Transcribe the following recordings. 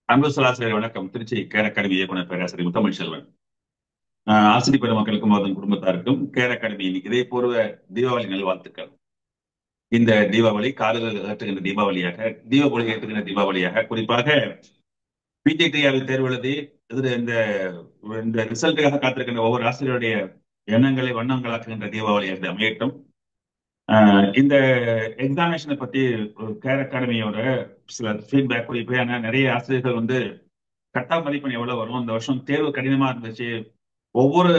அன்பு சொல்லாசிரியர் வணக்கம். Trichy care academy இயக்குனர் பேராசிரியர் முத்தமிழ் செல்வன். ஆசிரியர் பெருமக்களுக்கும் அதன் குடும்பத்தாருக்கும் கேர் அகாடமியின் இதயபூர்வ தீபாவளி நல்வாழ்த்துக்கள். இந்த தீபாவளி காதல் ஏற்றுகின்ற தீபாவளியாக, தீபாவளி ஏற்றுகின்ற தீபாவளியாக, குறிப்பாக பிஜிடிஆர் தேர்வு எழுதி இந்த இந்த ரிசல்ட்டுக்காக காத்திருக்கின்ற ஒவ்வொரு ஆசிரியருடைய எண்ணங்களை வண்ணங்களாக்குகின்ற தீபாவளியாக அமையட்டும். இந்த எக்ஸாமினேஷனை பத்தி கேர் அகாடமியோட சில ஃபீட்பேக் குறிப்பு. ஏன்னா நிறைய ஆசிரியர்கள் வந்து கட்டா மதிப்பெண் எவ்வளவு வரும், இந்த வருஷம் தேர்வு கடினமா இருந்துச்சு, ஒவ்வொரு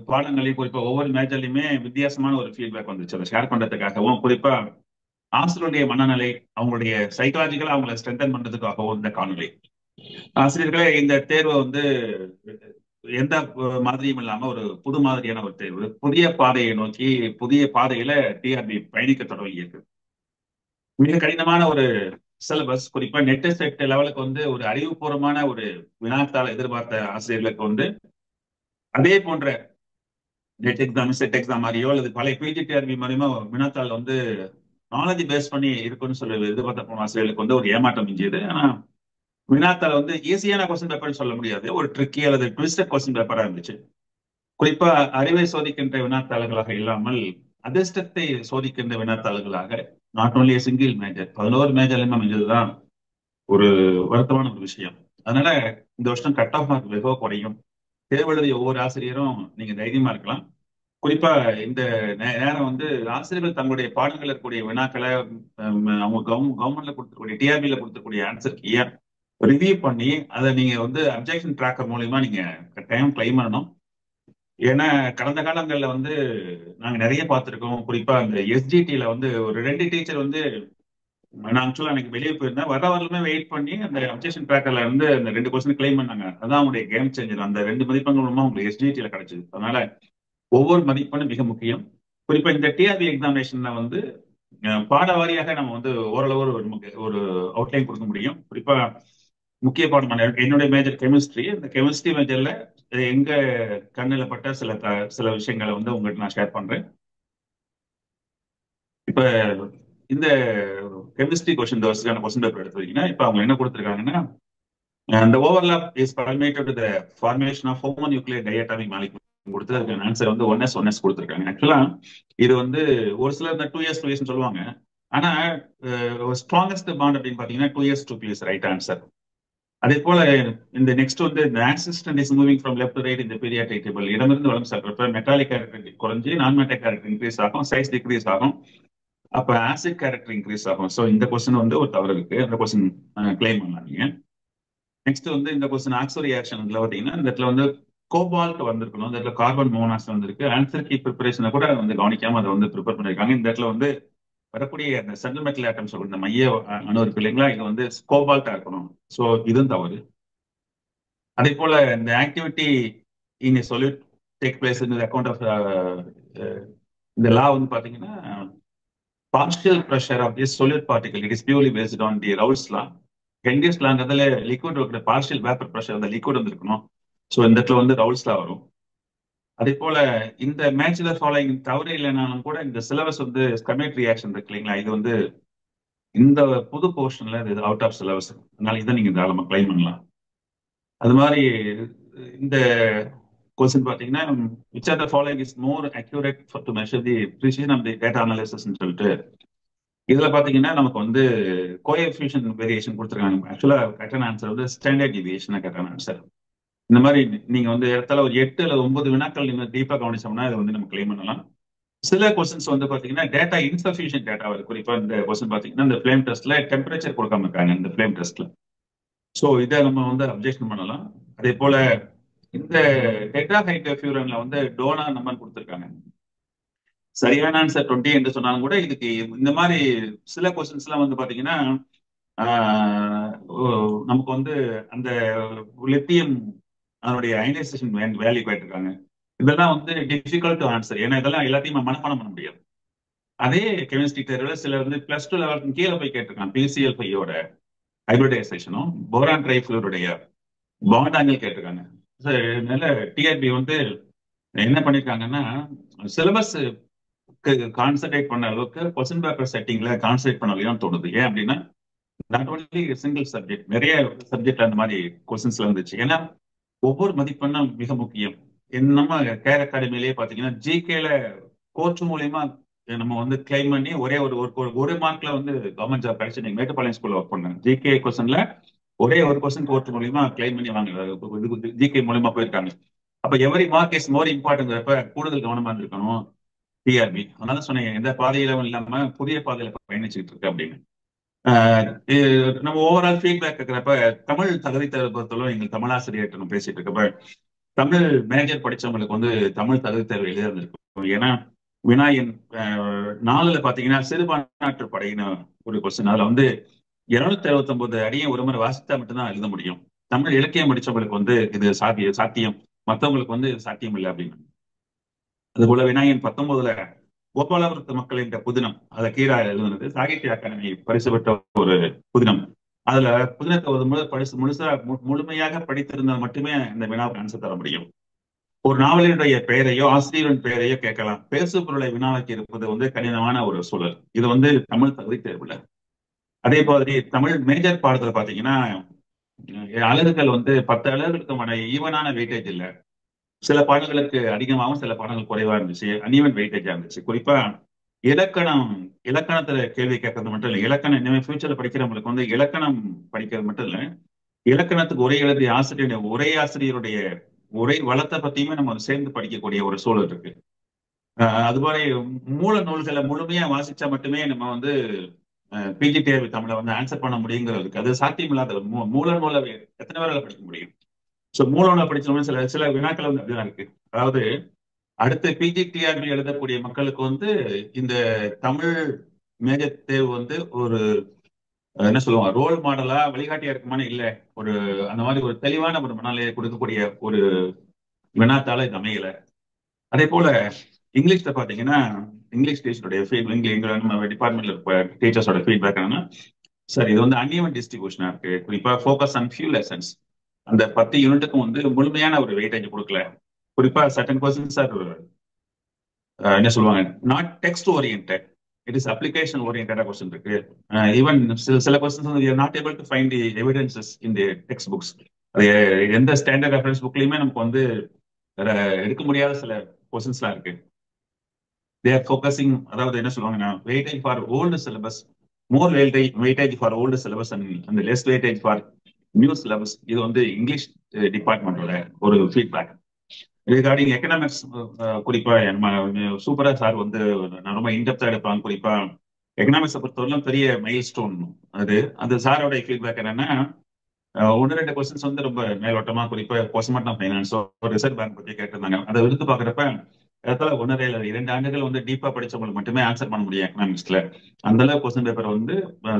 பாடங்களையும் குறிப்பா ஒவ்வொரு மேஜர்லயுமே வித்தியாசமான ஒரு ஃபீட்பேக் வந்துச்சு. அதை ஷேர் பண்றதுக்காகவும், குறிப்பா ஆசிரியருடைய மனநிலை, அவங்களுடைய சைக்காலஜிக்கலா அவங்களை ஸ்ட்ரென்தன் பண்றதுக்காகவும் இந்த காணொலி. ஆசிரியர்களே, இந்த தேர்வை வந்து எந்த மாதிரியும் இல்லாம ஒரு புது மாதிரியான ஒரு தேர்வு, புதிய பாதையை நோக்கி புதிய பாதையில டிஆர்பி பயணிக்க தொடங்கியிருக்கு. மிக கடினமான ஒரு சிலபஸ். குறிப்பா நெட் செட் லெவலுக்கு வந்து ஒரு அறிவுபூர்வமான ஒரு வினாத்தாள் எதிர்பார்த்த ஆசிரியர்களுக்கு வந்து அதே போன்ற நெட் எக்ஸாம், செட் எக்ஸாம் மாதிரியோ அல்லது பழைய பிஜிடிஆர்பி மாதிரியுமோ வினாத்தாள் வந்து நாலேஜ் பேஸ் பண்ணி இருக்குன்னு சொல்லி எதிர்பார்த்த போன ஆசிரியர்களுக்கு வந்து ஒரு ஏமாற்றம் மிஞ்சியது. ஆனா வினாத்தாள் வந்து ஈஸியான கொஸ்டின் பேப்பர்னு சொல்ல முடியாது, ஒரு ட்ரிக்கி அல்லது ட்விஸ்டட் கொஸ்டின் பேப்பரா இருந்துச்சு. குறிப்பா அறிவை சோதிக்கின்ற வினாத்தாள்களாக இல்லாமல் அதிர்ஷ்டத்தை சோதிக்கின்ற வினாத்தாள்களாக, நாட் ஓன்லி சிங்கிள் மேஜர் 11 மேஜர்லயுமே அமைஞ்சதுதான் ஒரு வருத்தமான ஒரு விஷயம். அதனால இந்த வருஷம் கட் ஆஃப் மார்க் வெகு குறையும். தேர்வு எழுதிய ஒவ்வொரு ஆசிரியரும் நீங்க தைரியமா இருக்கலாம். குறிப்பா இந்த நேரம் வந்து ஆசிரியர்கள் தங்களுடைய பாடங்கள் இருக்கக்கூடிய வினாக்களை அவங்க கவர்மெண்ட்ல கொடுத்துக்கூடிய டிஆர்பியில கொடுத்துக்கூடிய ஆன்சர் கீயை ரிவ்யூ பண்ணி அதை நீங்க வந்து அப்ஜெக்ஷன் ட்ராக்கர் மூலியமா நீங்க கட்டாயம் கிளைம் பண்ணணும். ஏன்னா கடந்த காலங்களில் வந்து நாங்க நிறைய பார்த்துருக்கோம். குறிப்பா இந்த எஸ்ஜிடியில வந்து ஒரு 2 டீச்சர் வந்து, நான் ஆக்சுவலா எனக்கு வெளியே போயிருந்தேன், வரலுமே வெயிட் பண்ணி அந்த அப்ஜெக்ஷன் ட்ராக்கர்ல வந்து அந்த 2 கொஸ்டின் கிளைம் பண்ணாங்க. அதான் அவங்களுடைய கேம் சேஞ்சர். அந்த 2 மதிப்பெண்கள் மூலமா உங்களுக்கு எஸ்ஜிடியில கிடைச்சது. அதனால ஒவ்வொரு மதிப்பெண்ணும் மிக முக்கியம். குறிப்பா இந்த டிஆர்பி எக்ஸாமினேஷன்ல வந்து பாட வாரியாக நம்ம வந்து ஓரளவு ஒரு அவுட்லைன் கொடுக்க முடியும். குறிப்பா முக்கிய பாடமான என்னுடைய மேஜர் கெமிஸ்ட்ரி. இந்த கெமிஸ்ட்ரி மேஜர்ல எங்க கண்ணில் பட்ட சில விஷயங்களை வந்து உங்கள்கிட்ட நான் ஷேர் பண்றேன். இப்ப இந்த கெமிஸ்ட்ரி கொஸ்டின், இந்த வருஷத்துக்கான கொஸ்டின் பேப்பர் எடுத்துக்கிட்டீங்கன்னா, இப்ப அவங்க என்ன கொடுத்துருக்காங்கன்னா, the overlap is permitted to the formation of homonuclear diatomic molecule கொடுத்து அதுக்கான ஆன்சர் வந்து 1s கொடுத்துருக்காங்க. ஆக்சுவலா இது வந்து ஒரு சிலர் இந்த 2s சொல்லுவாங்க. ஆனா ஸ்ட்ராங்கஸ்ட் பாண்ட் அப்படின்னு பாத்தீங்கன்னா 2s ரைட் ஆன்சர். அதே போல இந்த நெக்ஸ்ட் வந்து இந்த assistant is moving from left to right இந்த பீரியாடிக் டேபிள். இடமிருந்து வலம் செல்றப்ப மெட்டாலிக் கேரக்டர் குறைஞ்சி நான்-மெட்டாலிக் கேரக்டர் இன்க்ரீஸ் ஆகும், சைஸ் டிக்ரீஸ் ஆகும், அப்ப ஆசிட் கேரக்டர் இன்க்ரீஸ் ஆகும். ஸோ இந்த கொஸ்டின் வந்து ஒரு தவறு இருக்கு, அந்த கொஸ்டின் கிளைம் பண்ணலாம் நீங்க. நெக்ஸ்ட் வந்து இந்த கொஸ்டின் ஆக்சோ ரியாக்ஷன்ல பாத்தீங்கன்னா இந்த இடத்துல வந்து கோபால்ட் வந்திருக்கணும், இந்த இடத்துல கார்பன் மோனாக்சைடு வந்திருக்கு. ஆன்சர் கீ ப்ரிப்பரேஷனை கூட வந்து கவனிக்காம அதை வந்து ப்ரிப்பேர் பண்ணிருக்காங்க. இந்த இடத்துல வந்து வரக்கூடிய அந்த சென்ட்ரல் மெட்டல் ஆட்டம் சொல்ற இந்த மைய அணு இருக்கு இல்லைங்களா, இது வந்து கோபால்ட்டா இருக்கணும். ஸோ இதுவும் தவறு. அதே போல இந்த activity in solute take place in account of இந்த லா வந்து பாத்தீங்கன்னா partial pressure of this solute particle, it is purely based on the Raoult's law. Henry's law liquid இருக்கிற பார்ஷியல் வேப்பர் பிரஷர், அந்த லிக்விட் வந்துருக்கணும். ஸோ இந்த இடத்துல வந்து ரவுல்ஸ் லா வரும். அதே போல இந்த மேட்ச்ல ஃபாலோயிங் தவறு இல்லைனாலும் கூட இந்த சிலபஸ் வந்து ஸ்கமேட் ரியாக்ஷன் இருக்கு இல்லைங்களா, இது வந்து இந்த புது போர்ஷன்ல இது அவுட் ஆஃப் சிலபஸ். அதனால இதை நீங்க தாராளமா கிளைம் பண்ணலாம். அது மாதிரி இந்த கொஸ்டின் பாத்தீங்கன்னா which are the following is more accurate to measure the precision of the data analysis சொல்லிட்டு இதுல பாத்தீங்கன்னா நமக்கு வந்து கோஎஃபிஷியன்ட் வேரியேஷன் கொடுத்துருக்காங்க. ஆக்சுவலா கரெக்டான ஆன்சர் வந்து ஸ்டாண்டர்ட் டிவியேஷன் கரெக்டான ஆன்சர். இந்த மாதிரி நீங்க வந்து இடத்துல ஒரு 8 அல்லது 9 வினாக்கள் நீங்க டீப்பா கவனிச்சோம்னா இதை வந்து நம்ம கிளைம் பண்ணலாம். சில கொஸ்டின்ஸ் வந்து பாத்தீங்கன்னா டேட்டா இன்சஃபிஷியன்ட் டேட்டா வருது. குறிப்பா இந்த கொஸ்டின் பாத்தீங்கன்னா இந்த ஃபிளேம் டெஸ்ட்ல டெம்பரேச்சர் கொடுக்காம இருக்காங்க இந்த ஃபிளேம் டெஸ்ட்ல. ஸோ இதை நம்ம வந்து அப்ஜெக்ஷன் பண்ணலாம். அதே போல இந்த டெட்ரா ஹைட்ரோஃபியூரன்ல வந்து டோனா நம்பர் கொடுத்துருக்காங்க. சரியான ஆன்சர் 20 என்று சொன்னாலும் கூட இதுக்கு இந்த மாதிரி சில கொஸ்டின்ஸ் எல்லாம் வந்து பாத்தீங்கன்னா நமக்கு வந்து அந்த லித்தியம் அதனுடைய அயனைசேஷன் வேல்யூ கேட்டிருக்காங்க. இதெல்லாம் வந்து டிஃபிகல்ட் டு ஆன்சர், ஏன்னா இதெல்லாம் எல்லாத்தையும் மனப்பாடம் பண்ண முடியாது. அதே கெமிஸ்ட்ரி தேர்வில் சிலர் வந்து பிளஸ் 2 லெவலுக்கு கீழே போய் கேட்டிருக்காங்க. பிசிஎல்5யோட ஹைபிரிடைசேஷனும் போரான் ட்ரைஃபிளோருடைய பாண்ட் ஆங்கிள் கேட்டிருக்காங்க. அதனால டிஆர்பி வந்து என்ன பண்ணிருக்காங்கன்னா சிலபஸ் கான்சென்ட்ரேட் பண்ண அளவுக்கு கொஸ்டின் பேப்பர் செட்டிங்ல கான்சென்ட்ரேட் பண்ணலையும் தோணுது. ஏன் அப்படின்னா நாட் ஒன்லி சிங்கிள் சப்ஜெக்ட், நிறைய சப்ஜெக்ட் அந்த மாதிரி கொஸ்டின்ஸ்ல இருந்துச்சு. ஏன்னா ஒவ்வொரு மதிப்பெண்ணும் மிக முக்கியம். நம்ம கேர் அகாடமிலேயே பாத்தீங்கன்னா ஜிகேல கோச் மூலியமா நம்ம வந்து கிளைம் பண்ணி ஒரே ஒரு மார்க்ல வந்து கவர்மெண்ட் ஜாப் கிடைச்சு. நீங்க மேட்டுப்பாளையம் ஸ்கூல்ல ஒர்க் பண்ணேன். ஜிகே கொஸ்டின்ல ஒரே ஒரு கொஸ்டின் கோர்ட் மூலியமா கிளைம் பண்ணி வாங்க ஜிகே மூலியமா போயிருக்காங்க. அப்ப every mark is more important, கூடுதல் கவனமா இருந்திருக்கணும் டிஆர்பி. அதனால சொன்னேன், எந்த பாதையிலும் இல்லாம புதிய பாதையில பயணிச்சுட்டு இருக்கு அப்படின்னு. நம்ம ஓவரால் ஃபீட்பேக் இருக்கிறப்ப தமிழ் தகுதி தேர்வு பொறுத்தவரை எங்கள் தமிழாசிரியர்கிட்ட நம்ம பேசிட்டு இருக்கப்ப தமிழ் மேஜர் படிச்சவங்களுக்கு வந்து தமிழ் தகுதி தேர்வு எழுத இருந்திருக்கும். ஏன்னா வினாயன் 4ல பாத்தீங்கன்னா சிறுபான்மையாற்று படையின ஒரு கொஸ்டின். அதுல வந்து 269 அடியை ஒரு முறை வாசித்தா மட்டும்தான் எழுத முடியும். தமிழ் இலக்கியம் படிச்சவங்களுக்கு வந்து இது சாத்தியம், மற்றவங்களுக்கு வந்து சாத்தியம் இல்லை அப்படின்னு. அதுபோல வினாயன் 19ல கோபாலபுரத்து மக்களின் புதினம், அதுல கீரா எழுதுனது சாகித்ய அகாடமி பரிசு பெற்ற ஒரு புதினம். அதுல புதினத்தை ஒரு முறை முழுமையாக படித்திருந்தால் மட்டுமே இந்த வினாவுக்கு ஆன்சர் தர முடியும். ஒரு நாவலினுடைய பெயரையோ ஆசிரியரின் பெயரையோ கேட்கலாம், பேசு பொருளை வினாவாக்கி இருப்பது வந்து கடினமான ஒரு சூழல். இது வந்து தமிழ் தகுதி தேர்வுல. அதே மாதிரி தமிழ் மேஜர் பாடத்துல பாத்தீங்கன்னா அலகுகள் வந்து 10 அலகுகளுக்கு ஈவனான வெயிட்டேஜ் இல்ல. சில பாடங்களுக்கு அதிகமாகவும் சில பாடங்கள் குறைவா இருந்துச்சு, அன்ஈவன் வெயிட்டேஜா இருந்துச்சு. குறிப்பா இலக்கணம், இலக்கணத்துல கேள்வி கேட்கறது மட்டும் இல்லை, இலக்கணம் இனிமே ஃபியூச்சர்ல படிக்கிறவங்களுக்கு வந்து இலக்கணம் படிக்கிறது மட்டும் இல்லை, இலக்கணத்துக்கு உரை எழுதிய ஆசிரியருடைய உரை ஆசிரியருடைய உரை வளத்தை பத்தியுமே நம்ம சேர்ந்து படிக்கக்கூடிய ஒரு சூழல் இருக்கு. அதுபோல மூல நூல்களை முழுமையா வாசிச்சா மட்டுமே நம்ம வந்து பிஜி தேர்வு தமிழை வந்து ஆன்சர் பண்ண முடியுங்கிறதுக்கு அது சாத்தியம் இல்லாத மூல நூலை எத்தனை பேரால படிக்க முடியும். சோ மூல நூலை படிச்சவங்க சில சில வினாக்கள் வந்து அப்படிதான் இருக்கு. அதாவது அடுத்த பிஜிடிஆர்பி எழுதக்கூடிய மக்களுக்கு வந்து இந்த தமிழ் மேஜர் தேர்வு வந்து ஒரு என்ன சொல்லுவாங்க, ரோல் மாடலா வழிகாட்டியா இருக்குமானு இல்ல. ஒரு அந்த மாதிரி ஒரு தெளிவான ஒரு மனநிலையை கொடுக்கக்கூடிய ஒரு வினாத்தால இது அமையல. அதே போல இங்கிலீஷ்ல பாத்தீங்கன்னா இங்கிலீஷ் டீச்சருடைய நம்ம டிபார்ட்மெண்ட்ல இருக்க டீச்சர்ஸோட ஃபீட்பேக் என்னன்னா, சார் இது வந்து அன்இவன் டிஸ்ட்ரிபியூஷனா இருக்கு. குறிப்பா ஃபோக்கஸ் ஆன் ஃபியூ லெசன்ஸ், அந்த 10 யூனிட்டுக்கும் வந்து முழுமையான ஒரு வெயிட்டேஜ் கொடுக்கல. குறிப்பா சர்டன் கொஸ்டின்ஸ் ஆர் என்ன சொல்லுவாங்க, not text orient, it is application ஓரியன்டா கொஸ்டின் இருக்கு. ஈவன் சில கொஸ்டின்ஸ் வந்து not able to find the evidences in the textbooks. அது எந்த ஸ்டாண்டர்ட் ரெஃபரன்ஸ் புக்லயுமே நமக்கு வந்து எடுக்க முடியாத சில கொஸ்டின்ஸ்லாம் இருக்கு. தே ஆர் ஃபோக்கஸிங், அதாவது என்ன சொல்லுவாங்கன்னா weightage for old syllabus, more weightage for old syllabus and less weightage for new syllabus. இது வந்து இங்கிலீஷ் டிபார்ட்மெண்டோட ஒரு ஃபீட்பேக். ரிகார்டிங் எக்கனாமிக்ஸ் குறிப்பா சூப்பரா சார் வந்து நான் ரொம்ப இன்டெப்தா எடுப்பாங்க. குறிப்பா எக்கனாமிக்ஸை பொறுத்தவரைக்கும் பெரிய மைல் ஸ்டோன் அது. அந்த சாரோட ஃபீட்பேக் என்னன்னா, ஒன்று ரெண்டு கொஸ்டின்ஸ் வந்து ரொம்ப மேலோட்டமா, குறிப்பா போஸ்ட்மார்ட்டம் ஃபைனான்ஸோ ரிசர்வ் பேங்க் பத்தி கேட்டிருந்தாங்க. அதை எடுத்து பாக்குறப்ப இடத்துல 1.5 ஆண்டுகள் வந்து டீப்பா படிச்சவங்களுக்கு மட்டுமே ஆன்சர் பண்ண முடியும் எக்கனாமிக்ஸ்ல. அந்த அளவுக்கு கொஸ்டின் பேப்பர் வந்து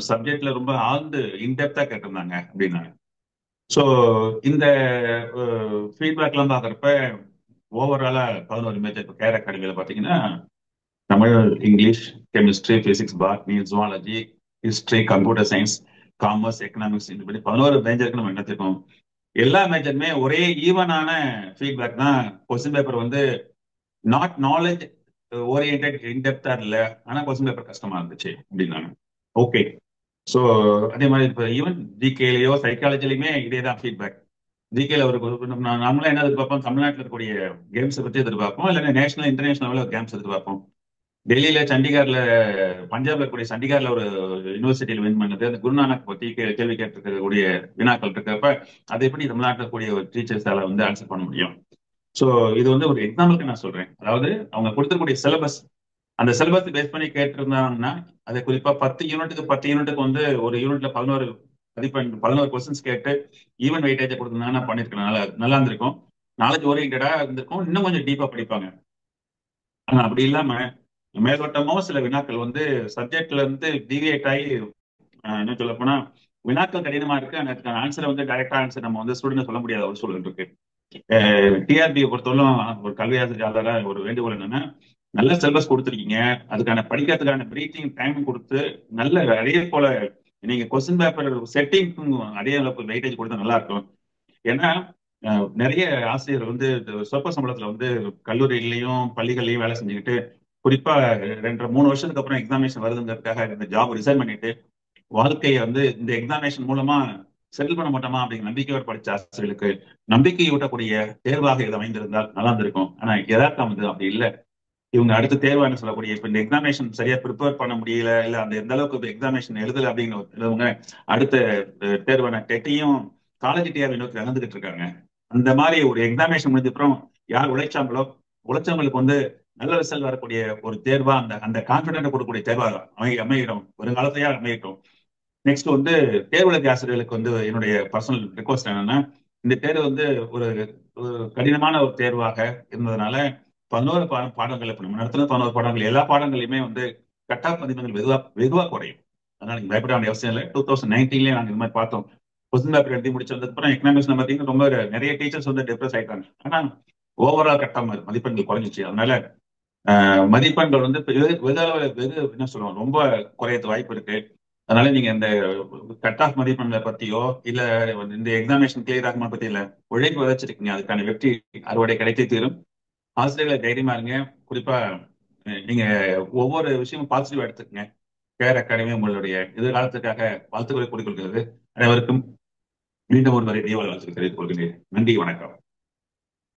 சப்ஜெக்ட்ல ரொம்ப ஆழ்ந்து இன்டெப்தா கேட்டிருந்தாங்க அப்படின்னாங்க. ஸோ இந்த ஃபீட்பேக் எல்லாம் பாக்குறப்ப ஓவராலா 11 மேஜர் கேர் அகாடமியில பாத்தீங்கன்னா Tamil, English, chemistry, physics, botany, zoology, history, computer science, commerce, economics, இப்படி 11 மேஜருக்கு நம்ம எடுத்துக்கோம். எல்லா மேஜருமே ஒரே ஈவனான ஃபீட்பேக் தான். கொஸ்டின் பேப்பர் வந்து நாட் நாலேஜ் ஓரியன்ட் இன்டெப்தா இல்ல, ஆனா கொஸ்டின் பேப்பர் கஷ்டமா இருந்துச்சு அப்படின்னாங்க. ஓகே. ஸோ அதே மாதிரி இப்போ ஈவன் ஜிகேலையோ சைக்காலஜிலையுமே இதே தான் ஃபீட்பேக். ஜிகேல ஒரு நம்மளாம் என்ன எதிர்பார்ப்போம், தமிழ்நாட்டில் இருக்கக்கூடிய கேம்ஸை பத்தி எதிர்பார்ப்போம், இல்லைன்னா நேஷனல் இன்டர்நேஷனல் லெவலில் கேம்ஸ் எதிர்பார்ப்போம். டெல்லியில சண்டிகார்ல, பஞ்சாப்ல இருக்கக்கூடிய சண்டிகார்ல ஒரு யூனிவர்சிட்டியில் வின் பண்ணது அந்த குருநானக் பத்தி கேள்வி கேட்டிருக்கக்கூடிய வினாக்கள் இருக்கிறப்ப அதை எப்படி தமிழ்நாட்டில் இருக்கக்கூடிய ஒரு டீச்சர்ஸால வந்து ஆன்சர் பண்ண முடியும். ஸோ இது வந்து ஒரு எக்ஸாம்பிளுக்கு நான் சொல்றேன். அதாவது அவங்க கொடுத்துருக்கூடிய சிலபஸ், அந்த சிலபஸ் பேஸ் பண்ணி கேட்டிருந்தாங்கன்னா அதை குறிப்பா 10 யூனிட்டுக்கு வந்து ஒரு யூனிட்ல 11 கொஸ்டின்ஸ் கேட்டு ஈவன் வெயிட்டேஜ் கொடுத்திருந்தாங்கன்னா பண்ணிருக்கலாம், நல்லா இருந்திருக்கும். நாலேஜ் ஓரியன்டா இருந்திருக்கும், இன்னும் கொஞ்சம் டீப்பா படிப்பாங்க. ஆனா அப்படி இல்லாம மேலோட்டமோ சில வினாக்கள் வந்து சப்ஜெக்ட்ல இருந்து டிவியேட் ஆகி என்ன சொல்ல போனா வினாக்கள் கடினமா இருக்கு. அதுக்கான ஆன்சரை வந்து டைரக்டா ஆன்சர் நம்ம வந்து ஸ்டூடெண்ட் சொல்ல முடியாத ஒரு சூழல் இருக்கு. டிஆர்பியை பொறுத்தவரைக்கும் ஒரு கல்வி ஆசிரியராளரா ஒரு வேண்டுகோள் என்னன்னா, நல்ல சிலபஸ் கொடுத்துருக்கீங்க, அதுக்கான படிக்கிறதுக்கான பிரீத்திங் டைம் கொடுத்து நல்ல அதே போல நீங்க கொஸ்டின் பேப்பர் செட்டிங்க்கும் அதே அளவுக்கு வெயிட்டேஜ் கொடுத்தா நல்லா இருக்கும். ஏன்னா நிறைய ஆசிரியர் வந்து சொற்ப சம்பளத்துல வந்து கல்லூரிகளையும் பள்ளிகள்லையும் வேலை செஞ்சுக்கிட்டு, குறிப்பா 2.5-3 வருஷத்துக்கு அப்புறம் எக்ஸாமினேஷன் வருதுங்கிறதுக்காக இந்த ஜாப் ரிசைன் பண்ணிட்டு வாழ்க்கையை வந்து இந்த எக்ஸாமினேஷன் மூலமா செட்டில் பண்ண மாட்டோமா அப்படிங்கிற நம்பிக்கையோடு படிச்ச ஆசிரியர்களுக்கு நம்பிக்கையூட்டக்கூடிய தேர்வாக இது அமைந்திருந்தால் நல்லா இருந்திருக்கும். ஆனா யதார்த்தம் வந்து அப்படி இல்லை. இவங்க அடுத்த தேர்வான்னு சொல்லக்கூடிய இப்ப இந்த எக்ஸாமினேஷன் சரியா ப்ரிப்பேர் பண்ண முடியல, இல்ல அந்த எந்த அளவுக்கு எக்ஸாமினேஷன் எழுதல அப்படிங்கிறவங்க அடுத்த தேர்வான டெட்டையும் காலேஜ் டிஆர்பி நோக்கி நகர்ந்துகிட்டு இருக்காங்க. அந்த மாதிரி ஒரு எக்ஸாமினேஷன் முடிஞ்ச அப்புறம் யார் உழைச்சாங்களோ உழைச்சவங்களுக்கு வந்து நல்ல ரிசல்ட் வரக்கூடிய ஒரு தேர்வா அந்த அந்த கான்பிடென்ட் கொடுக்கக்கூடிய தேர்வா அமையிடும், வருங்காலத்தையா அமையட்டும். நெக்ஸ்ட் வந்து தேர்வுகளுக்கு ஆசிரியர்களுக்கு வந்து என்னுடைய பர்சனல் ரிக்வஸ்ட் என்னன்னா, இந்த தேர்வு வந்து ஒரு கடினமான ஒரு தேர்வாக இருந்ததுனால 11 பாடங்கள் இப்ப நம்ம நடத்துன 11 பாடங்கள் எல்லா பாடங்களையுமே வந்து கட் ஆஃப் மதிப்பெண்கள் வெகுவா குறையும். அதனால நீங்க பயப்பட வேண்டிய அவசியம் இல்லை. 2019 நாங்க இந்த மாதிரி பார்த்தோம். கொஸ்டின் பேப்பர் எழுதி முடிச்சு வந்ததுக்கு அப்புறம் எக்கனாமிக்ஸ் பார்த்தீங்கன்னா ரொம்ப நிறைய டீச்சர்ஸ் வந்து டிப்ரெஸ் ஆயிட்டாங்க. ஆனா ஓவரால் கட் ஆஃப் மதிப்பெண்கள் குறைஞ்சிச்சு. அதனால மதிப்பெண்கள் வந்து வெகு என்ன சொல்லுவோம் ரொம்ப குறையது வாய்ப்பு இருக்கு. அதனால நீங்க இந்த கட் ஆஃப் மதிப்பெண்களை பத்தியோ இல்ல இந்த எக்ஸாமினேஷன் கிளியர் ஆகுமா பத்தி இல்ல, உழைப்பு விதைச்சிருக்கீங்க, அதுக்கான வெற்றி அறுவடை கிடைத்தே தீரும். ஆசிரியர்களை தைரியமா இருங்க. குறிப்பா நீங்க ஒவ்வொரு விஷயமும் பாசிட்டிவா எடுத்துக்கங்க. கேர் அகாடமி உங்களுடைய எதிர்காலத்துக்காக வாழ்த்துக்களை கூறிக்கொள்கிறது. அனைவருக்கும் மீண்டும் ஒரு முறை தீபாவளி வாழ்த்துக்களை தெரிவித்துக் கொள்கிறேன். நன்றி, வணக்கம்.